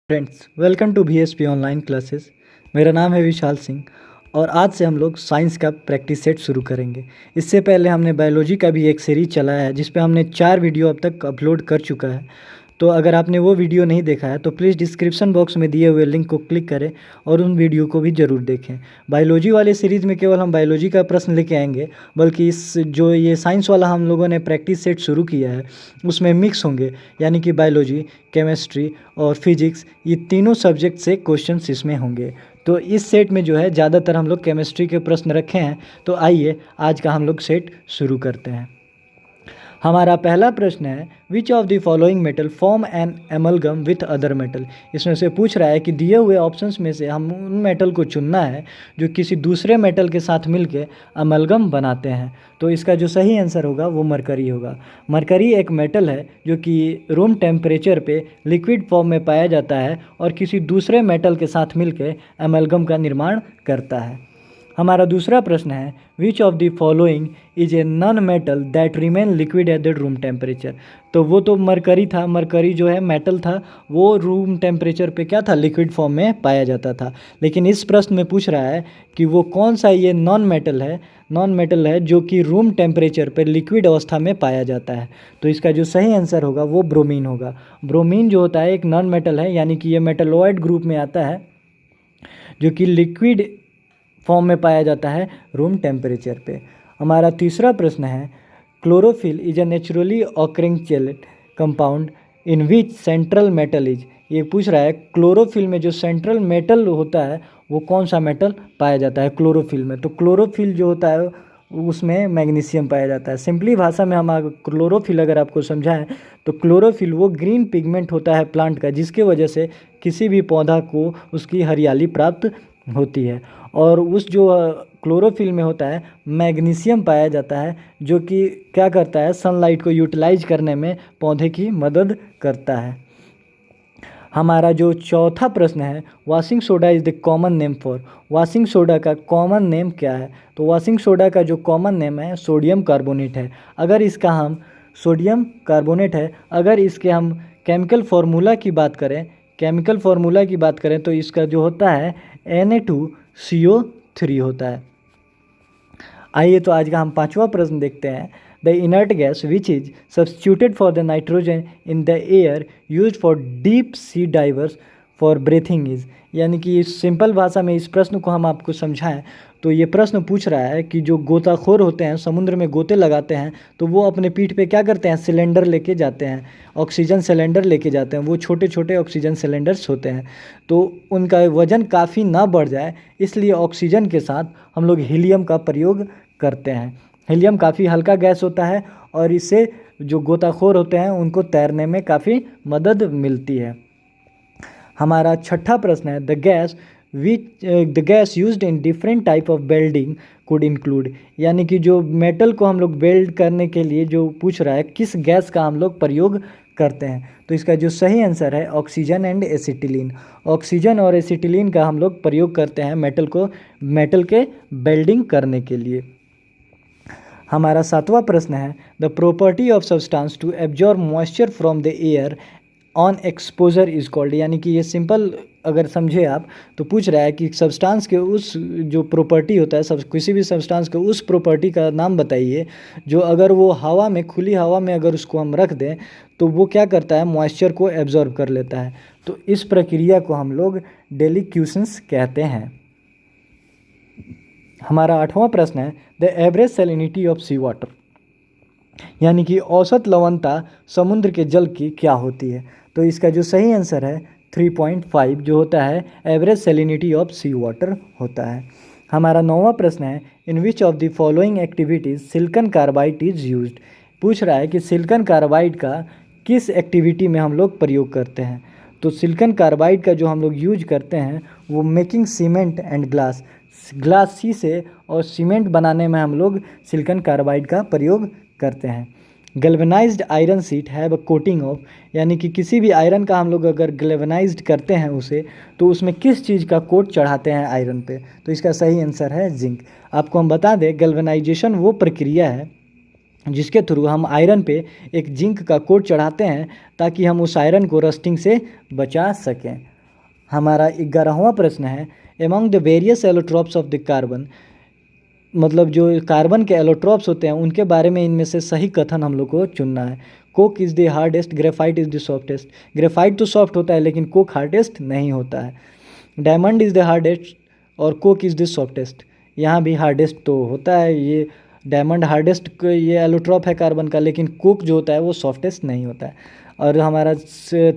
Friends, welcome to VSP online classes. मेरा नाम है विशाल सिंह और आज से हम लोग साइंस का प्रैक्टिस सेट शुरू करेंगे। इससे पहले हमने बायोलॉजी का भी एक सीरीज चलाया है जिस पे हमने 4 वीडियो अब तक अपलोड कर चुका है। तो अगर आपने वो वीडियो नहीं देखा है तो प्लीज़ डिस्क्रिप्शन बॉक्स में दिए हुए लिंक को क्लिक करें और उन वीडियो को भी ज़रूर देखें। बायोलॉजी वाले सीरीज़ में केवल हम बायोलॉजी का प्रश्न लेके आएंगे, बल्कि इस जो ये साइंस वाला हम लोगों ने प्रैक्टिस सेट शुरू किया है उसमें मिक्स होंगे, यानी कि बायोलॉजी, केमिस्ट्री और फिजिक्स, ये तीनों सब्जेक्ट से क्वेश्चंस इसमें होंगे। तो इस सेट में जो है ज़्यादातर हम लोग केमिस्ट्री के प्रश्न रखे हैं। तो आइए आज का हम लोग सेट शुरू करते हैं। हमारा पहला प्रश्न है, which of the following metal form an amalgam with other metal. इसमें से पूछ रहा है कि दिए हुए ऑप्शंस में से हम उन मेटल को चुनना है जो किसी दूसरे मेटल के साथ मिलकर अमलगम बनाते हैं। तो इसका जो सही आंसर होगा वो मरकरी होगा। मरकरी एक मेटल है जो कि रूम टेम्परेचर पे लिक्विड फॉर्म में पाया जाता है और किसी दूसरे मेटल के साथ मिलकर अमलगम का निर्माण करता है। हमारा दूसरा प्रश्न है, which of the following is a non metal that remain liquid at the room temperature. तो वो तो मरकरी था, मरकरी जो है मेटल था, वो रूम टेम्परेचर पे क्या था, लिक्विड फॉर्म में पाया जाता था। लेकिन इस प्रश्न में पूछ रहा है कि वो कौन सा ये नॉन मेटल है जो कि रूम टेम्परेचर पर लिक्विड अवस्था में पाया जाता है। तो इसका जो सही आंसर होगा वो ब्रोमीन होगा। ब्रोमीन जो होता है एक नॉन मेटल है, यानी कि ये मेटलॉइड ग्रुप में आता है जो कि लिक्विड फॉर्म में पाया जाता है रूम टेम्परेचर पे। हमारा तीसरा प्रश्न है, chlorophyll is a naturally occurring chelate compound in which central metal is. ये पूछ रहा है क्लोरोफिल में जो सेंट्रल मेटल होता है वो कौन सा मेटल पाया जाता है क्लोरोफिल में। तो क्लोरोफिल जो होता है उसमें मैग्नीशियम पाया जाता है। सिंपली भाषा में हम क्लोरोफिल अगर आपको समझाएं तो क्लोरोफिल वो ग्रीन पिगमेंट होता है प्लांट का, जिसके वजह से किसी भी पौधा को उसकी हरियाली प्राप्त होती है। और उस जो क्लोरोफिल में होता है मैग्नीशियम पाया जाता है जो कि क्या करता है, सनलाइट को यूटिलाइज करने में पौधे की मदद करता है। हमारा जो चौथा प्रश्न है, washing soda is the common name for. Washing soda का कॉमन नेम क्या है। तो वॉशिंग सोडा का जो कॉमन नेम है सोडियम कार्बोनेट है। अगर इसका हम सोडियम कार्बोनेट है, अगर इसके हम केमिकल फार्मूला की बात करें तो इसका जो होता है Na2CO3 होता है। आइए तो आज का हम पांचवा प्रश्न देखते हैं। The inert gas which is substituted for the nitrogen in the air use for deep sea diverse for breathing is. यानी कि सिंपल भाषा में इस प्रश्न को हम आपको समझाएं तो ये प्रश्न पूछ रहा है कि जो गोताखोर होते हैं, समुद्र में गोते लगाते हैं, तो वो अपने पीठ पे क्या करते हैं, सिलेंडर लेके जाते हैं, ऑक्सीजन सिलेंडर लेके जाते हैं। वो छोटे छोटे ऑक्सीजन सिलेंडर्स होते हैं, तो उनका वजन काफ़ी ना बढ़ जाए इसलिए ऑक्सीजन के साथ हम लोग हीलियम का प्रयोग करते हैं। हीलियम काफ़ी हल्का गैस होता है और इससे जो गोताखोर होते हैं उनको तैरने में काफ़ी मदद मिलती है। हमारा छठा प्रश्न है, the gas used in different type of welding could include. यानी कि जो मेटल को हम लोग वेल्ड करने के लिए जो पूछ रहा है किस गैस का हम लोग प्रयोग करते हैं। तो इसका जो सही आंसर है ऑक्सीजन एंड एसिटिलीन। ऑक्सीजन और एसिटिलीन का हम लोग प्रयोग करते हैं मेटल के वेल्डिंग करने के लिए। हमारा सातवां प्रश्न है, the property of substance to absorb moisture from the air on exposure is called. यानी कि ये सिंपल अगर समझे आप तो पूछ रहा है कि सब्सटेंस के उस जो प्रॉपर्टी होता है, किसी भी सब्सटेंस के उस प्रॉपर्टी का नाम बताइए जो अगर वो हवा में, खुली हवा में अगर उसको हम रख दें तो वो क्या करता है, मॉइस्चर को एब्जॉर्ब कर लेता है। तो इस प्रक्रिया को हम लोग डेलिक्यूशंस कहते हैं। हमारा आठवां प्रश्न है, the average salinity of sea water. यानी कि औसत लवणता समुद्र के जल की क्या होती है। तो इसका जो सही आंसर है 3.5 जो होता है average salinity of sea water होता है। हमारा नौवां प्रश्न है, in which of the following activities silicon carbide is used. पूछ रहा है कि सिलिकॉन कार्बाइड का किस एक्टिविटी में हम लोग प्रयोग करते हैं। तो सिलिकॉन कार्बाइड का जो हम लोग यूज करते हैं वो मेकिंग सीमेंट एंड ग्लास शीशे और सीमेंट बनाने में हम लोग सिलिकॉन कार्बाइड का प्रयोग करते हैं। Galvanised iron sheet have a coating of. यानी कि किसी भी आयरन का हम लोग अगर गैल्वेनाइज्ड करते हैं उसे, तो उसमें किस चीज़ का कोट चढ़ाते हैं आयरन पे। तो इसका सही आंसर है जिंक। आपको हम बता दें गैल्वेनाइजेशन वो प्रक्रिया है जिसके थ्रू हम आयरन पे एक जिंक का कोट चढ़ाते हैं ताकि हम उस आयरन को रस्टिंग से बचा सकें। हमारा 11वां प्रश्न है, among the various allotropes of the carbon, मतलब जो कार्बन के एलोट्रॉप्स होते हैं उनके बारे में इनमें से सही कथन हम लोग को चुनना है। Coke is the hardest, graphite is the softest. Graphite तो सॉफ्ट होता है लेकिन कोक हार्डेस्ट नहीं होता है। डायमंड इज़ द हार्डेस्ट और कोक इज़ द सॉफ्टेस्ट। यहाँ भी हार्डेस्ट तो होता है, ये डायमंड हार्डेस्ट ये एलोट्रॉप है कार्बन का, लेकिन कोक जो होता है वो सॉफ्टेस्ट नहीं होता है। और हमारा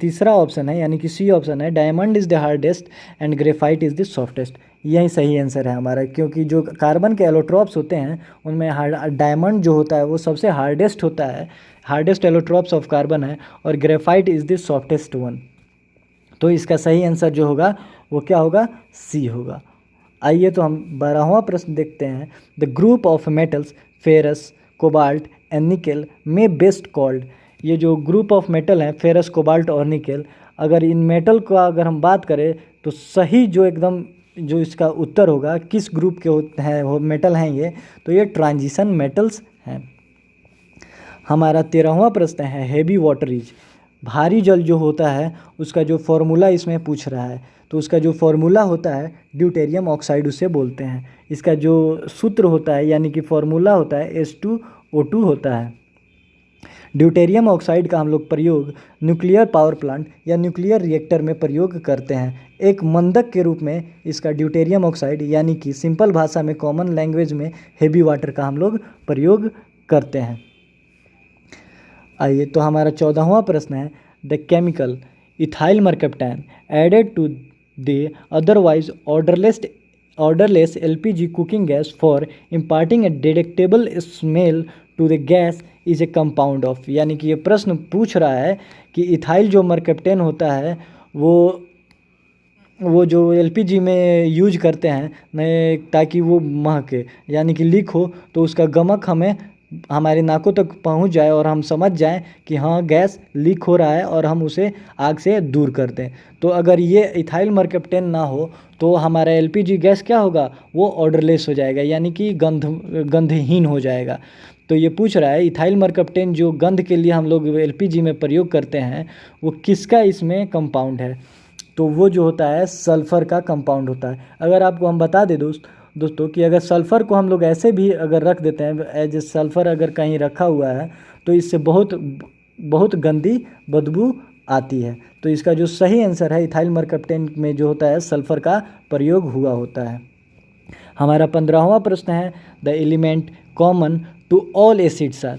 तीसरा ऑप्शन है यानी कि सी ऑप्शन है, diamond is the hardest and graphite is the softest. यही सही आंसर है हमारा, क्योंकि जो कार्बन के एलोट्रॉप्स होते हैं उनमें डायमंड जो होता है वो सबसे हार्डेस्ट होता है, हार्डेस्ट एलोट्रॉप्स ऑफ कार्बन है, और graphite is the softest one. तो इसका सही आंसर जो होगा वो क्या होगा, सी होगा। आइए तो हम 12वां प्रश्न देखते हैं। The group of metals ferrous, cobalt and nickel में बेस्ट कॉल्ड। ये जो ग्रुप ऑफ मेटल हैं फेरस, कोबाल्ट और निकेल, अगर इन मेटल का अगर हम बात करें तो सही जो एकदम जो इसका उत्तर होगा किस ग्रुप के होते हैं वो मेटल हैं ये, तो ये ट्रांजिशन मेटल्स हैं। हमारा 13वां प्रश्न है, हेवी वाटर इज, भारी जल जो होता है उसका जो फॉर्मूला इसमें पूछ रहा है, तो उसका जो फॉर्मूला होता है ड्यूटेरियम ऑक्साइड उसे बोलते हैं। इसका जो सूत्र होता है यानी कि फॉर्मूला होता है H2O2 होता है। ड्यूटेरियम ऑक्साइड का हम लोग प्रयोग न्यूक्लियर पावर प्लांट या न्यूक्लियर रिएक्टर में प्रयोग करते हैं। एक मंदक के रूप में इसका ड्यूटेरियम ऑक्साइड यानी कि सिंपल भाषा में कॉमन लैंग्वेज में हेवी वाटर का हम लोग प्रयोग करते हैं। आइए तो हमारा 14वां प्रश्न है, the chemical ethyl mercaptan added to the otherwise odourless LPG cooking gas for imparting a detectable smell to the gas is a compound of. यानी कि ये प्रश्न पूछ रहा है कि इथाइल जो मरकप्टैन होता है वो जो LPG में यूज करते हैं ताकि वो महके यानी कि लीक हो, तो उसका गमक हमें हमारे नाकों तक पहुंच जाए और हम समझ जाएं कि हाँ गैस लीक हो रहा है और हम उसे आग से दूर कर दें। तो अगर ये इथाइल मरकप्टैन ना हो तो हमारा LPG गैस क्या होगा, वो ऑर्डरलेस हो जाएगा यानी कि गंधहीन हो जाएगा। तो ये पूछ रहा है इथाइल मरकप्टैन जो गंध के लिए हम लोग LPG में प्रयोग करते हैं वो किसका इसमें कंपाउंड है, तो वो जो होता है सल्फ़र का कंपाउंड होता है। अगर आपको हम बता दें दोस्तों कि अगर सल्फ़र को हम लोग ऐसे भी अगर रख देते हैं एज ए सल्फ़र अगर कहीं रखा हुआ है तो इससे बहुत गंदी बदबू आती है। तो इसका जो सही आंसर है इथाइल मरकप्टैन में जो होता है सल्फ़र का प्रयोग हुआ होता है। हमारा 15वां प्रश्न है, the element common to all acids are,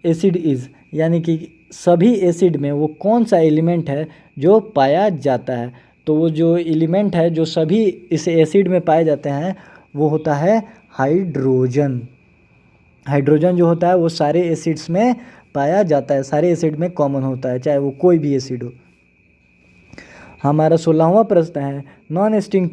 acid is, यानी कि सभी एसिड में वो कौन सा एलिमेंट है जो पाया जाता है। तो वो जो एलिमेंट है जो सभी इस एसिड में पाए जाते हैं वो होता है हाइड्रोजन। हाइड्रोजन जो होता है वो सारे एसिड्स में पाया जाता है, सारे एसिड में कॉमन होता है चाहे वो कोई भी एसिड हो। हमारा 16वां प्रश्न है, non stick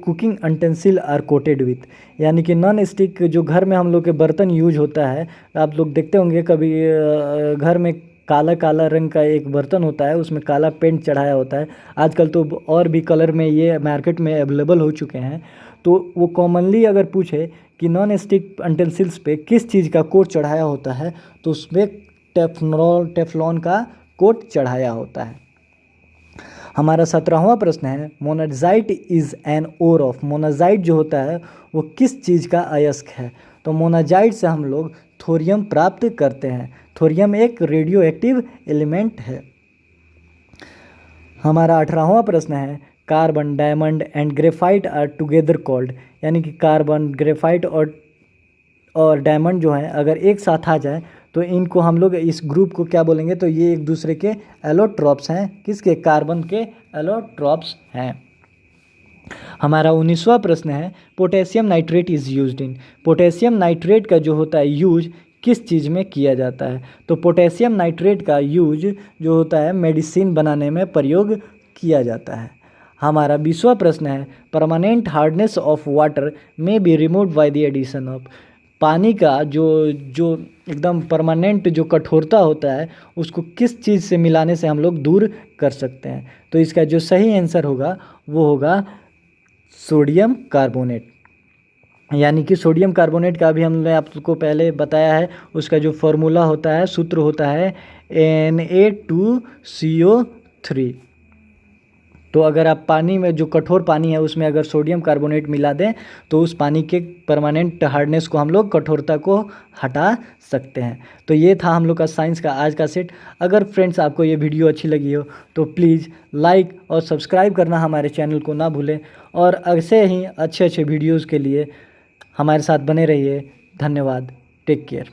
cooking utensil are coated with, यानी कि नॉन स्टिक जो घर में हम लोग के बर्तन यूज होता है, आप लोग देखते होंगे कभी घर में काला काला रंग का एक बर्तन होता है उसमें काला पेंट चढ़ाया होता है। आजकल तो और भी कलर में ये मार्केट में अवेलेबल हो चुके हैं। तो वो कॉमनली अगर पूछे कि नॉन स्टिक यूटेंसिल्स पे किस चीज़ का कोट चढ़ाया होता है तो उसमें टेफ्लॉन का कोट चढ़ाया होता है। हमारा 17वां प्रश्न है, monazite is an ore of, monazite जो होता है वो किस चीज़ का अयस्क है। तो मोनाजाइट से हम लोग थोरियम प्राप्त करते हैं। थोरियम एक रेडियो एक्टिव एलिमेंट है। हमारा 18वां प्रश्न है, carbon, diamond and graphite are together called, यानी कि कार्बन, ग्रेफाइट और डायमंड जो है अगर एक साथ आ जाए तो इनको हम लोग इस ग्रुप को क्या बोलेंगे, तो ये एक दूसरे के एलोट्रॉप्स हैं। किसके, कार्बन के एलोट्रॉप्स हैं। हमारा 19वां प्रश्न है, potassium nitrate is used in, potassium nitrate का जो होता है यूज किस चीज़ में किया जाता है। तो पोटेशियम नाइट्रेट का यूज जो होता है मेडिसिन बनाने में प्रयोग किया जाता है। हमारा 20वां प्रश्न है, permanent hardness of water may be removed by the addition of, पानी का जो एकदम परमानेंट जो कठोरता होता है उसको किस चीज़ से मिलाने से हम लोग दूर कर सकते हैं। तो इसका जो सही आंसर होगा वो होगा सोडियम कार्बोनेट, यानी कि सोडियम कार्बोनेट का भी हमने आपको पहले बताया है। उसका जो फॉर्मूला होता है, सूत्र होता है Na2CO3। तो अगर आप पानी में जो कठोर पानी है उसमें अगर सोडियम कार्बोनेट मिला दें तो उस पानी के परमानेंट हार्डनेस को हम लोग कठोरता को हटा सकते हैं। तो ये था हम लोग का साइंस का आज का सेट। अगर फ्रेंड्स आपको ये वीडियो अच्छी लगी हो तो प्लीज़ लाइक और सब्सक्राइब करना हमारे चैनल को ना भूलें, और ऐसे ही अच्छे अच्छे वीडियोज़ के लिए हमारे साथ बने रहिए। धन्यवाद। Take care.